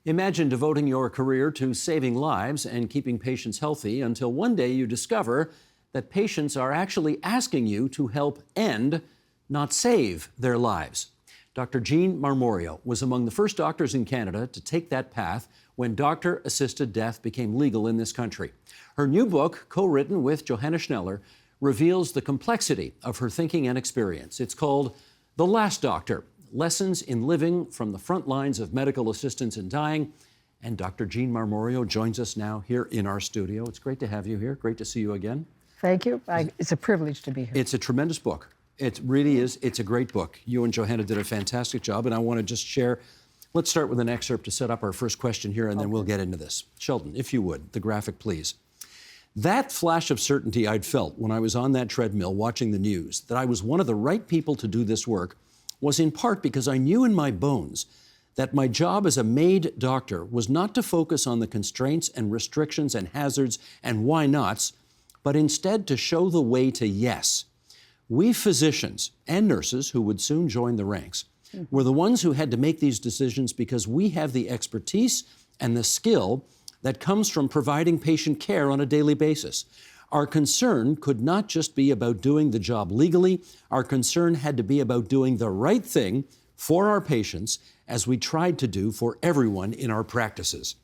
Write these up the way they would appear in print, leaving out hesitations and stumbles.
Imagine devoting your career to saving lives and keeping patients healthy until one day you discover that patients are actually asking you to help end, not save, their lives. Dr. Jean Marmoreo was among the first doctors in Canada to take that path when doctor-assisted death became legal in this country. Her new book, co-written with Johanna Schneller, reveals the complexity of her thinking and experience. It's called The Last Doctor: Lessons in Living from the Front Lines of Medical Assistance in Dying. And Dr. Jean Marmoreo joins us now here in our studio. It's great to have you here. Great to see you again. Thank you. It's a privilege to be here. It's a tremendous book. It really is. It's a great book. You and Johanna did a fantastic job, and I want to just share. Let's start with an excerpt to set up our first question here, and then we'll get into this. Sheldon, if you would, the graphic, please. That flash of certainty I'd felt when I was on that treadmill watching the news, that I was one of the right people to do this work, was in part because I knew in my bones that my job as a MAiD doctor was not to focus on the constraints and restrictions and hazards and why nots, but instead to show the way to yes. We physicians and nurses, who would soon join the ranks, were the ones who had to make these decisions because we have the expertise and the skill that comes from providing patient care on a daily basis. Our concern could not just be about doing the job legally. Our concern had to be about doing the right thing for our patients, as we tried to do for everyone in our practices.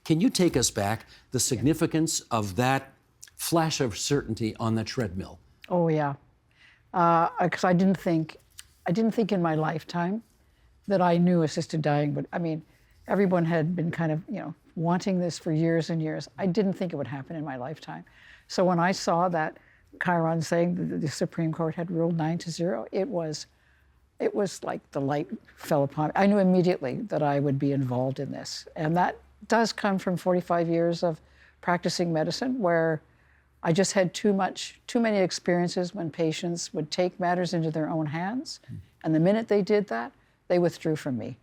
Can you take us back the significance of that flash of certainty on the treadmill? Oh yeah, because I didn't think in my lifetime that I knew assisted dying would. I mean, everyone had been kind of wanting this for years and years. I didn't think it would happen in my lifetime. So when I saw that Chiron saying that the Supreme Court had ruled 9-0, it was like the light fell upon me. I knew immediately that I would be involved in this. And that does come from 45 years of practicing medicine, where I just had too many experiences when patients would take matters into their own hands. And the minute they did that, they withdrew from me.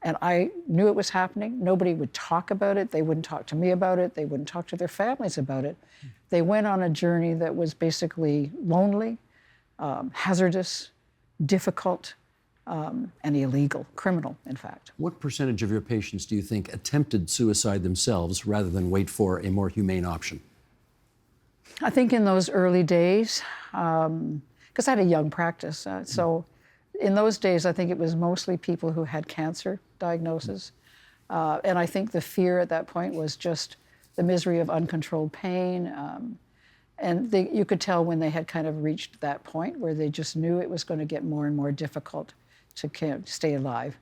And I knew it was happening. Nobody would talk about it. They wouldn't talk to me about it. They wouldn't talk to their families about it. They went on a journey that was basically lonely, hazardous, difficult, and illegal, criminal, in fact. What percentage of your patients do you think attempted suicide themselves rather than wait for a more humane option? I think in those early days, because I had a young practice, so in those days, I think it was mostly people who had cancer diagnosis. And I think the fear at that point was just the misery of uncontrolled pain. And you could tell when they had kind of reached that point where they just knew it was going to get more and more difficult to stay alive.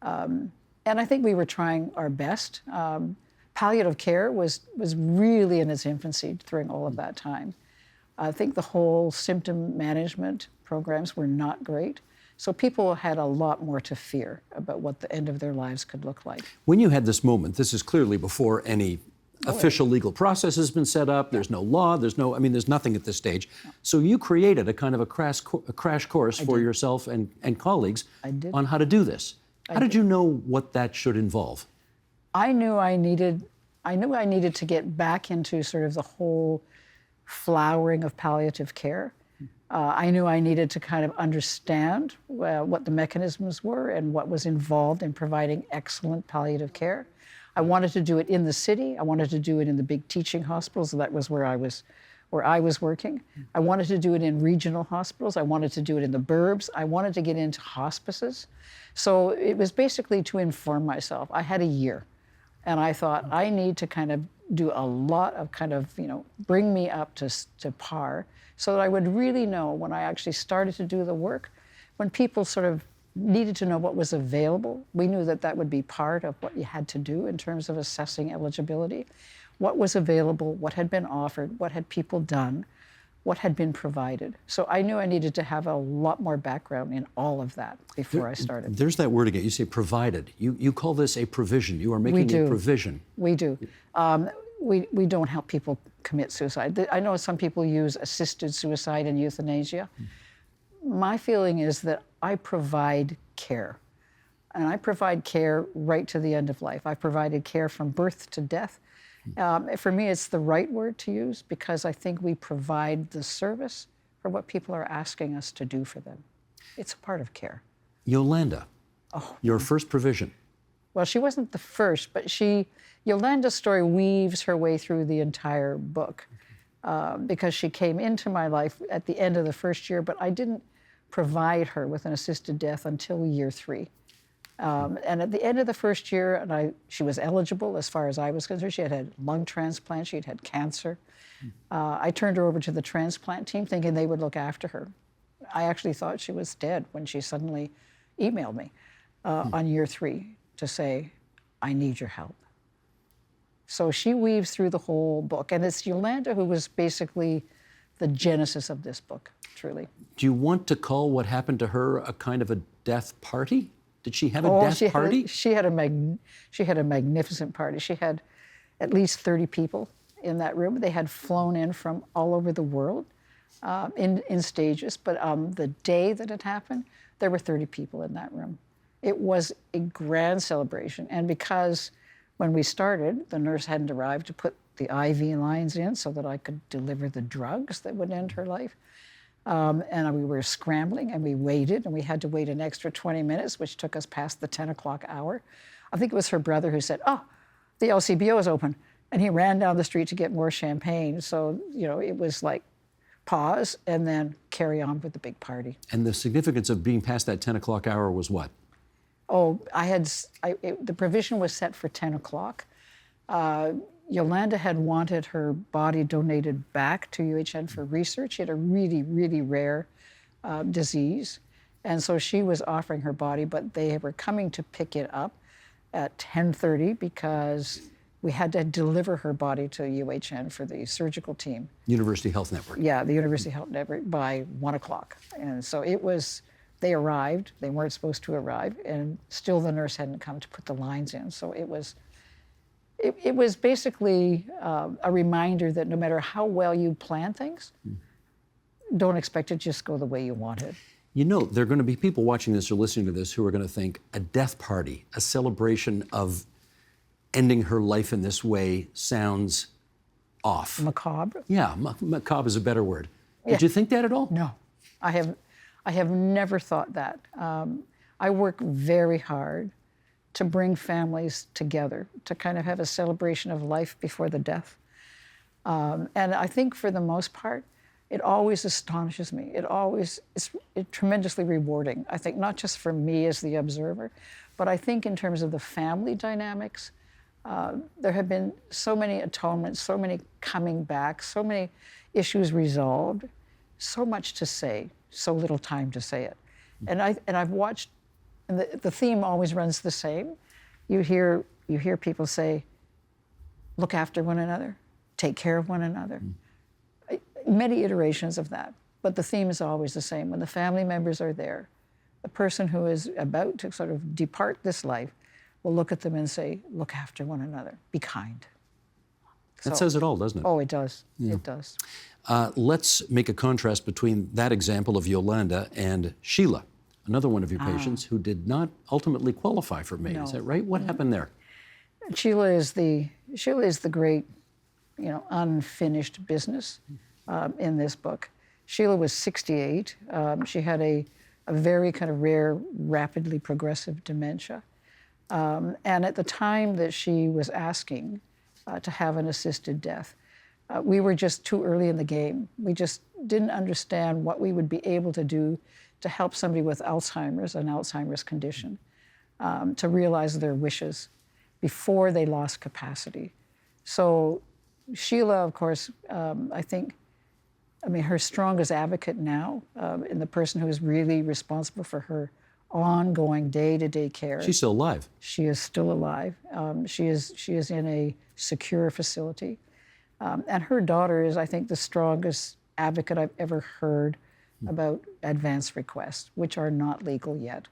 And I think we were trying our best. Palliative care was really in its infancy during all of that time. I think the whole symptom management programs were not great. So people had a lot more to fear about what the end of their lives could look like. When you had this moment, this is clearly before any official legal process has been set up. There's no law. There's nothing at this stage. So you created a kind of a crash course for yourself and colleagues on how to do this. How did you know what that should involve? I knew I needed to get back into sort of the whole flowering of palliative care. I knew I needed to kind of understand what the mechanisms were and what was involved in providing excellent palliative care. I wanted to do it in the city. I wanted to do it in the big teaching hospitals. That was where I was working. I wanted to do it in regional hospitals. I wanted to do it in the burbs. I wanted to get into hospices. So it was basically to inform myself. I had a year, and I thought I need to kind of do a lot of bring me up to par, so that I would really know when I actually started to do the work, when people sort of needed to know what was available. We knew that that would be part of what you had to do in terms of assessing eligibility. What was available, what had been offered, what had people done, what had been provided. So I knew I needed to have a lot more background in all of that before I started. There's that word again. You say provided. You call this a provision. You are making a provision. We do. We don't help people commit suicide. I know some people use assisted suicide and euthanasia. My feeling is that I provide care. And I provide care right to the end of life. I've provided care from birth to death. For me, it's the right word to use because I think we provide the service for what people are asking us to do for them. It's a part of care. Yolanda, your first provision. well, she wasn't the first, but Yolanda's story weaves her way through the entire book because she came into my life at the end of the first year, but I didn't provide her with an assisted death until year 3. And at the end of the first year, she was eligible as far as I was concerned. She had had lung transplant, she'd had cancer. I turned her over to the transplant team thinking they would look after her. I actually thought she was dead when she suddenly emailed me on year 3 to say, I need your help. So she weaves through the whole book. And it's Yolanda who was basically the genesis of this book, truly. Do you want to call what happened to her a kind of a death party? Did she have a death party? She had a magnificent party. She had at least 30 people in that room. They had flown in from all over the world in stages. But the day that it happened, there were 30 people in that room. It was a grand celebration. And because when we started, the nurse hadn't arrived to put the IV lines in so that I could deliver the drugs that would end her life. And we were scrambling, and we waited, and we had to wait an extra 20 minutes, which took us past the 10 o'clock hour. I think it was her brother who said, oh, the LCBO is open. And he ran down the street to get more champagne. So, it was like pause and then carry on with the big party. And the significance of being past that 10 o'clock hour was what? Oh, the provision was set for 10 o'clock. Yolanda had wanted her body donated back to UHN for research. She had a really, really rare disease. And so she was offering her body, but they were coming to pick it up at 10:30 because we had to deliver her body to UHN for the surgical team. University Health Network. Yeah, the University Health Network by 1 o'clock. And so they arrived. They weren't supposed to arrive, and still the nurse hadn't come to put the lines in. So it was basically a reminder that no matter how well you plan things, don't expect it to just go the way you want it. There are going to be people watching this or listening to this who are going to think a death party, a celebration of ending her life in this way sounds off. Macabre? Yeah, macabre is a better word. Did you think that at all? No, I have never thought that. I work very hard to bring families together, to kind of have a celebration of life before the death. And I think for the most part, it always astonishes me. It's tremendously rewarding. I think not just for me as the observer, but I think in terms of the family dynamics, there have been so many atonements, so many coming back, so many issues resolved, so much to say, so little time to say it. And I've watched, and the theme always runs the same. You hear people say, look after one another, take care of one another. Many iterations of that, but the theme is always the same. When the family members are there, the person who is about to sort of depart this life will look at them and say, look after one another, be kind. That says it all, doesn't it? Oh, it does. Yeah. It does. Let's make a contrast between that example of Yolanda and Sheila, another one of your patients who did not ultimately qualify for MAiD. No. Is that right? What happened there? Sheila is the great, unfinished business in this book. Sheila was 68. She had a very kind of rare, rapidly progressive dementia. And at the time that she was asking to have an assisted death, we were just too early in the game. We just didn't understand what we would be able to do to help somebody with Alzheimer's, an Alzheimer's condition, to realize their wishes before they lost capacity. So Sheila, of course, her strongest advocate now, in the person who is really responsible for her ongoing day-to-day care. She's still alive. She is still alive. She is in a secure facility. And her daughter is, I think, the strongest advocate I've ever heard about advance requests, which are not legal yet.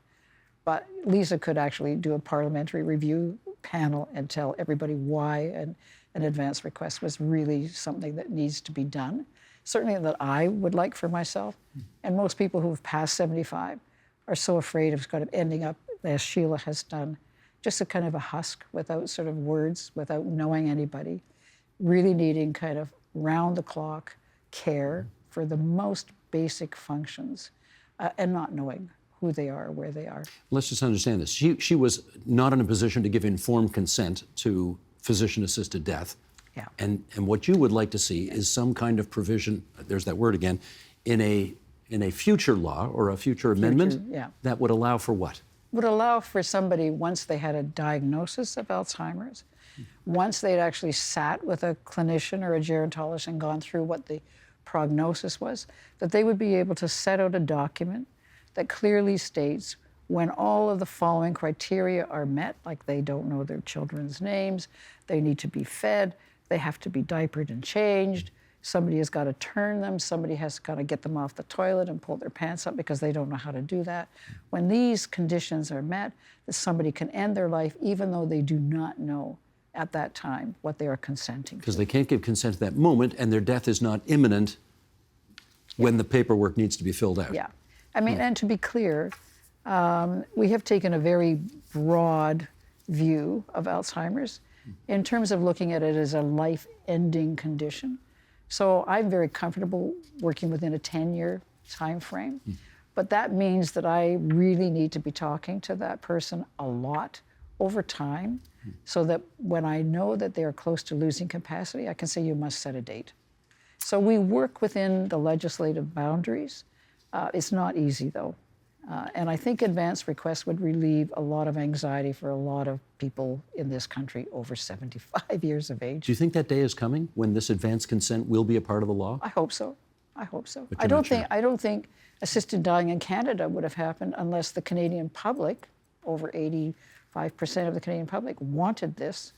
But Lisa could actually do a parliamentary review panel and tell everybody why an advance request was really something that needs to be done. Certainly that I would like for myself. And most people who have passed 75 are so afraid of kind of ending up, as Sheila has done, just a kind of a husk without sort of words, without knowing anybody, really needing kind of round-the-clock care for the most basic functions and not knowing who they are, where they are. Let's just understand this. She was not in a position to give informed consent to physician-assisted death. Yeah. And what you would like to see is some kind of provision, there's that word again, in a future law or a future amendment that would allow for what? Would allow for somebody, once they had a diagnosis of Alzheimer's, once they'd actually sat with a clinician or a gerontologist and gone through what the prognosis was, that they would be able to set out a document that clearly states when all of the following criteria are met, like they don't know their children's names, they need to be fed, they have to be diapered and changed, somebody has got to turn them, somebody has got to get them off the toilet and pull their pants up because they don't know how to do that. When these conditions are met, that somebody can end their life even though they do not know at that time what they are consenting to. Because they can't give consent at that moment, and their death is not imminent when the paperwork needs to be filled out. Yeah. I mean, and to be clear, we have taken a very broad view of Alzheimer's in terms of looking at it as a life-ending condition. So I'm very comfortable working within a 10-year time frame, but that means that I really need to be talking to that person a lot over time so that when I know that they are close to losing capacity, I can say you must set a date. So we work within the legislative boundaries. It's not easy though. And I think advance requests would relieve a lot of anxiety for a lot of people in this country over 75 years of age. Do you think that day is coming when this advanced consent will be a part of the law? I hope so. I hope so. But I don't think assisted dying in Canada would have happened unless the Canadian public, over 85% of the Canadian public, wanted this.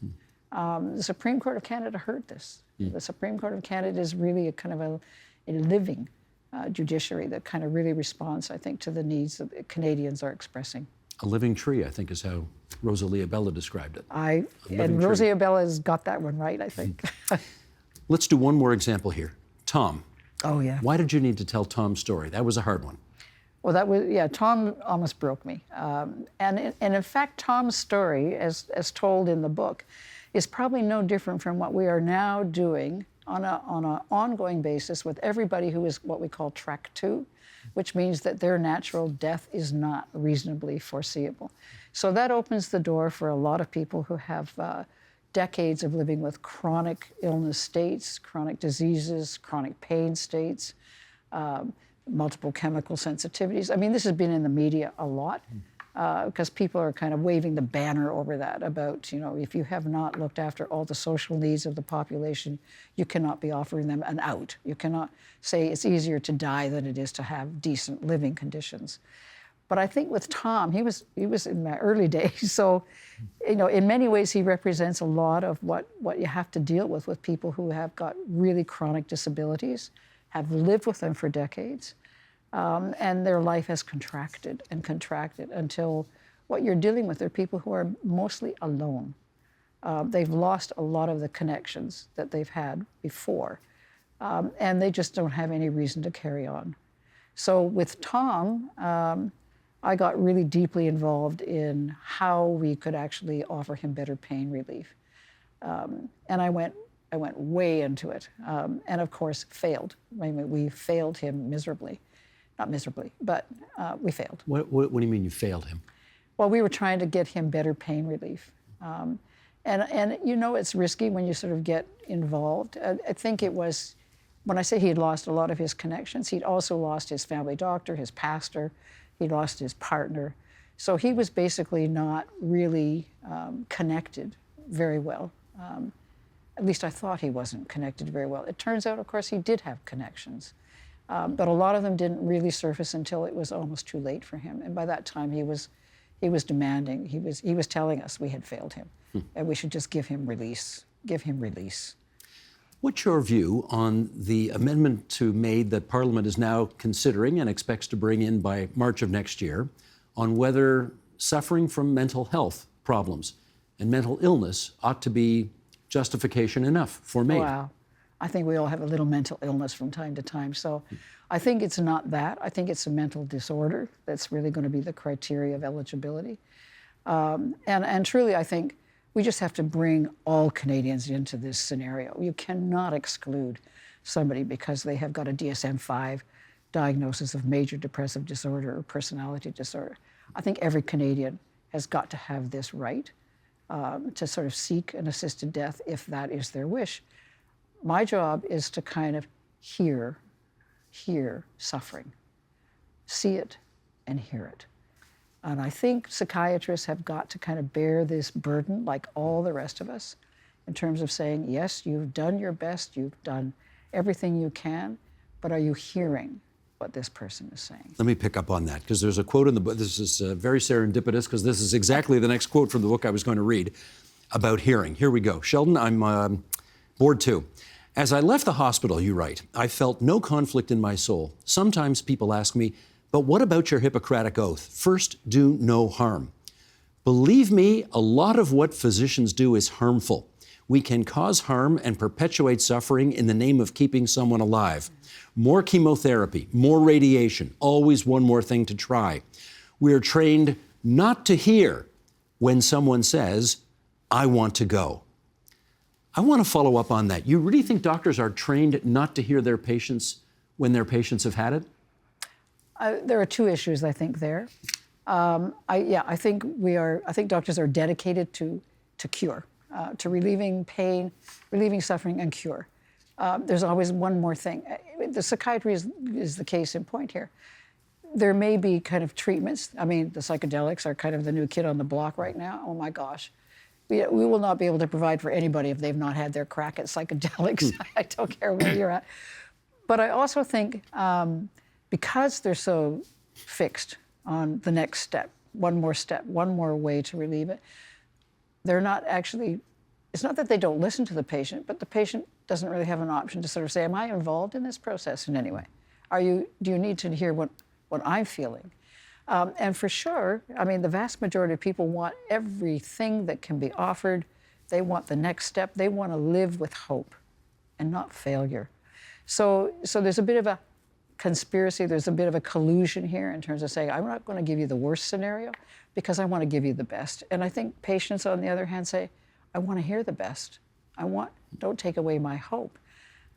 The Supreme Court of Canada heard this. The Supreme Court of Canada is really a kind of a living judiciary that kind of really responds, I think, to the needs that the Canadians are expressing. A living tree, I think, is how Rosalia Bella described it. And Rosalia Bella has got that one right, I think. Let's do one more example here. Tom. Oh, yeah. Why did you need to tell Tom's story? That was a hard one. Well, that was, Tom almost broke me. And in fact, Tom's story, as told in the book, is probably no different from what we are now doing on an ongoing basis with everybody who is what we call track 2, which means that their natural death is not reasonably foreseeable. So that opens the door for a lot of people who have decades of living with chronic illness states, chronic diseases, chronic pain states, multiple chemical sensitivities. I mean, this has been in the media a lot because people are kind of waving the banner over that about, if you have not looked after all the social needs of the population, you cannot be offering them an out. You cannot say it's easier to die than it is to have decent living conditions. But I think with Tom, he was in my early days, so in many ways he represents a lot of what you have to deal with people who have got really chronic disabilities, have lived with them for decades, and their life has contracted and contracted until what you're dealing with are people who are mostly alone. They've lost a lot of the connections that they've had before, and they just don't have any reason to carry on. So with Tom, I got really deeply involved in how we could actually offer him better pain relief. And I went way into it, and of course failed. I mean, we failed him miserably. Not miserably, but we failed. What do you mean you failed him? Well, we were trying to get him better pain relief. And it's risky when you sort of get involved. I think it was, when I say he had lost a lot of his connections, he'd also lost his family doctor, his pastor, he'd lost his partner. So he was basically not really connected very well. At least I thought he wasn't connected very well. It turns out, of course, he did have connections. But a lot of them didn't really surface until it was almost too late for him. And by that time, he was demanding. He was telling us we had failed him, and we should just give him release. Give him release. What's your view on the amendment to MAiD that Parliament is now considering and expects to bring in by March of next year, on whether suffering from mental health problems and mental illness ought to be justification enough for MAiD? Wow. I think we all have a little mental illness from time to time. So I think it's not that. I think it's a mental disorder that's really going to be the criteria of eligibility. And truly, I think we just have to bring all Canadians into this scenario. You cannot exclude somebody because they have got a DSM-5 diagnosis of major depressive disorder or personality disorder. I think every Canadian has got to have this right to sort of seek an assisted death if that is their wish. My job is to kind of hear suffering, see it and hear it. And I think psychiatrists have got to kind of bear this burden like all the rest of us in terms of saying, yes, you've done your best, you've done everything you can, but are you hearing what this person is saying? Let me pick up on that, because there's a quote in the book. This is very serendipitous, because this is exactly the next quote from the book I was going to read about hearing. Here we go. Sheldon, I'm bored too. As I left the hospital, you write, I felt no conflict in my soul. Sometimes people ask me, but what about your Hippocratic oath? First, do no harm. Believe me, a lot of what physicians do is harmful. We can cause harm and perpetuate suffering in the name of keeping someone alive. More chemotherapy, more radiation, always one more thing to try. We are trained not to hear when someone says, I want to go. I want to follow up on that. You really think doctors are trained not to hear their patients when their patients have had it? There are two issues, I think, there. I think doctors are dedicated to cure, to relieving pain, relieving suffering, and cure. There's always one more thing. The psychiatry is the case in point here. There may be kind of treatments. I mean, the psychedelics are kind of the new kid on the block right now. Oh my gosh. We will not be able to provide for anybody if they've not had their crack at psychedelics. I don't care where you're at. But I also think because they're so fixed on the next step, one more way to relieve it, they're not actually, it's not that they don't listen to the patient, but the patient doesn't really have an option to sort of say, am I involved in this process in any way? Do you need to hear what I'm feeling? And for sure, I mean, the vast majority of people want everything that can be offered. They want the next step. They want to live with hope and not failure. So there's a bit of a conspiracy, there's a bit of a collusion here in terms of saying, I'm not going to give you the worst scenario because I want to give you the best. And I think patients, on the other hand, say, I want to hear the best. Don't take away my hope.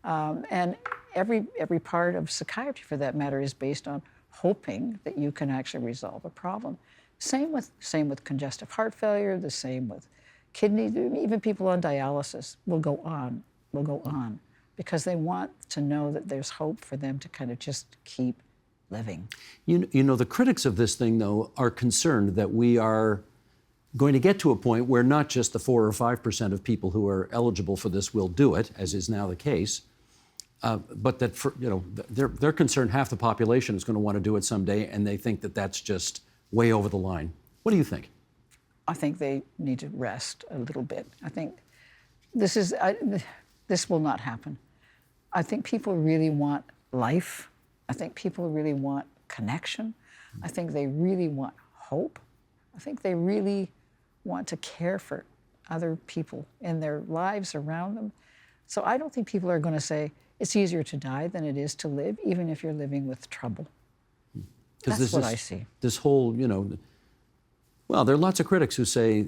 And every part of psychiatry, for that matter, is based on hoping that you can actually resolve a problem. Same with congestive heart failure, the same with kidney, even people on dialysis will go on, because they want to know that there's hope for them to kind of just keep living. You know, the critics of this thing, though, are concerned that we are going to get to a point where not just the 4 or 5% of people who are eligible for this will do it, as is now the case, but that they're concerned half the population is going to want to do it someday, and they think that that's just way over the line. What do you think? I think they need to rest a little bit. I think this will not happen. I think people really want life. I think people really want connection. I think they really want hope. I think they really want to care for other people in their lives around them. So I don't think people are going to say, it's easier to die than it is to live, even if you're living with trouble. That's what I see. This whole, well, there are lots of critics who say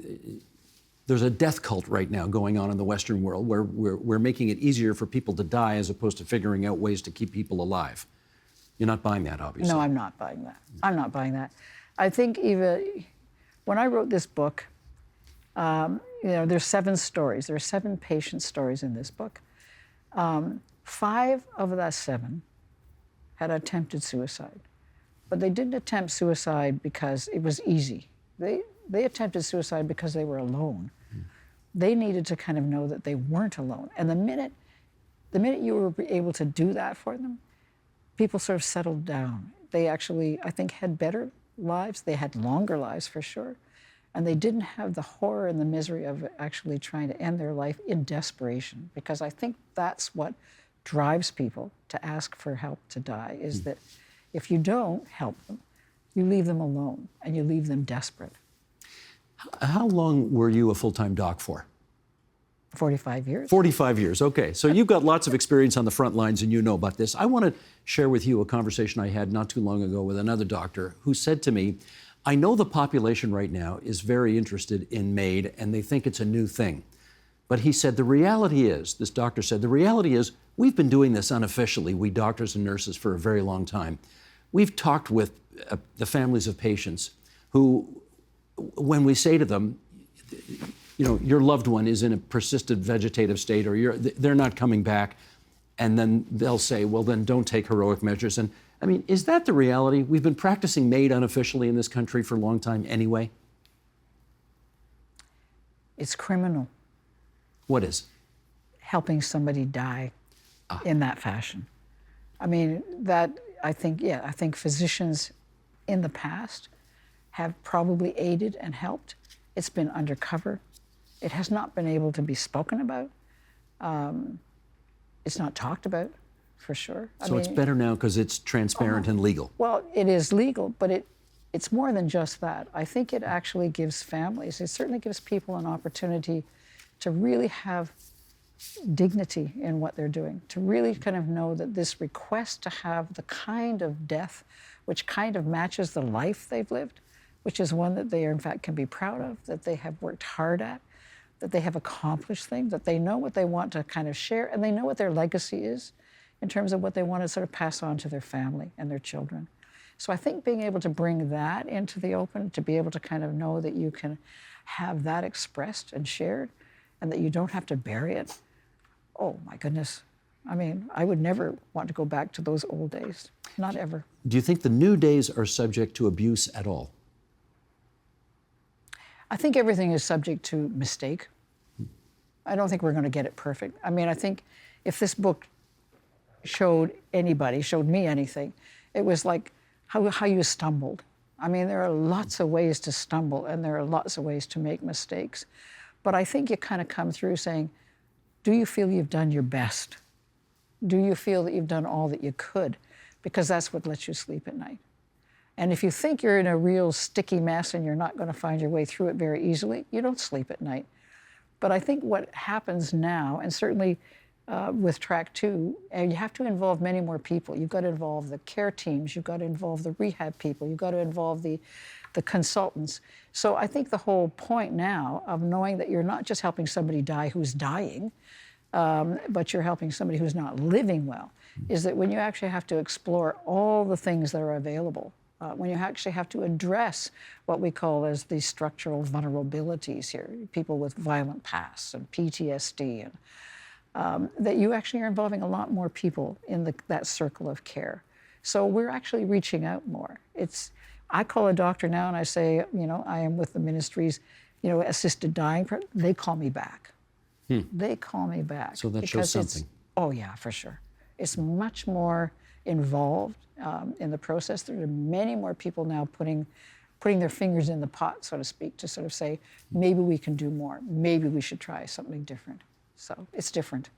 there's a death cult right now going on in the Western world where we're making it easier for people to die as opposed to figuring out ways to keep people alive. You're not buying that, obviously. No, I'm not buying that. I'm not buying that. I think even when I wrote this book, there's 7 stories. There are 7 patient stories in this book. 5 of the 7 had attempted suicide, but they didn't attempt suicide because it was easy. They attempted suicide because they were alone. They needed to kind of know that they weren't alone. And the minute you were able to do that for them, people sort of settled down. They actually, I think, had better lives. They had longer lives for sure. And they didn't have the horror and the misery of actually trying to end their life in desperation, because I think that's what drives people to ask for help to die, is that if you don't help them, you leave them alone and you leave them desperate. How long were you a full-time doc for? 45 years. 45 years, okay. So you've got lots of experience on the front lines and you know about this. I want to share with you a conversation I had not too long ago with another doctor who said to me, I know the population right now is very interested in MAiD and they think it's a new thing. But he said, the reality is, this doctor said, the reality is, we've been doing this unofficially, we doctors and nurses, for a very long time. We've talked with the families of patients who, when we say to them, you know, your loved one is in a persistent vegetative state, or they're not coming back, and then they'll say, well, then don't take heroic measures. And I mean, is that the reality? We've been practicing MAiD unofficially in this country for a long time anyway. It's criminal. What is? Helping somebody die in that fashion. I mean, I think physicians in the past have probably aided and helped. It's been undercover. It has not been able to be spoken about. It's not talked about, for sure. So it's better now because it's transparent and legal. Well, it is legal, but it's more than just that. I think it actually gives families, it certainly gives people an opportunity to really have dignity in what they're doing, to really kind of know that this request to have the kind of death which kind of matches the life they've lived, which is one that they in fact can be proud of, that they have worked hard at, that they have accomplished things, that they know what they want to kind of share, and they know what their legacy is in terms of what they want to sort of pass on to their family and their children. So I think being able to bring that into the open, to be able to kind of know that you can have that expressed and shared, and that you don't have to bury it. Oh my goodness. I mean, I would never want to go back to those old days. Not ever. Do you think the new days are subject to abuse at all? I think everything is subject to mistake. I don't think we're going to get it perfect. I mean, I think if this book showed me anything, it was like how you stumbled. I mean, there are lots of ways to stumble, and there are lots of ways to make mistakes. But I think you kind of come through saying, do you feel you've done your best? Do you feel that you've done all that you could? Because that's what lets you sleep at night. And if you think you're in a real sticky mess and you're not going to find your way through it very easily, you don't sleep at night. But I think what happens now, and certainly with Track 2, you have to involve many more people. You've got to involve the care teams, you've got to involve the rehab people, you've got to involve the consultants. So I think the whole point now of knowing that you're not just helping somebody die who's dying, but you're helping somebody who's not living well, is that when you actually have to explore all the things that are available, when you actually have to address what we call as the structural vulnerabilities here, people with violent pasts and PTSD, and that you actually are involving a lot more people in that circle of care. So we're actually reaching out more. I call a doctor now and I say, you know, I am with the ministry's, you know, assisted dying. They call me back. They call me back. So that shows something. Oh yeah, for sure. It's much more involved in the process. There are many more people now putting their fingers in the pot, so to speak, to sort of say, maybe we can do more. Maybe we should try something different. So it's different.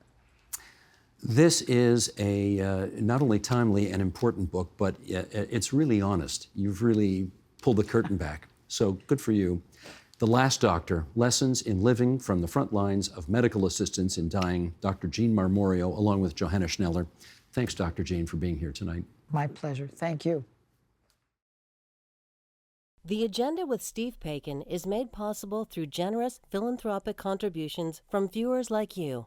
This is a not only timely and important book, but it's really honest. You've really pulled the curtain back. So good for you. The Last Doctor, Lessons in Living from the Front Lines of Medical Assistance in Dying, Dr. Jean Marmoreo, along with Johanna Schneller. Thanks, Dr. Jean, for being here tonight. My pleasure. Thank you. The Agenda with Steve Paikin is made possible through generous philanthropic contributions from viewers like you.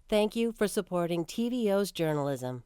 Thank you for supporting TVO's journalism.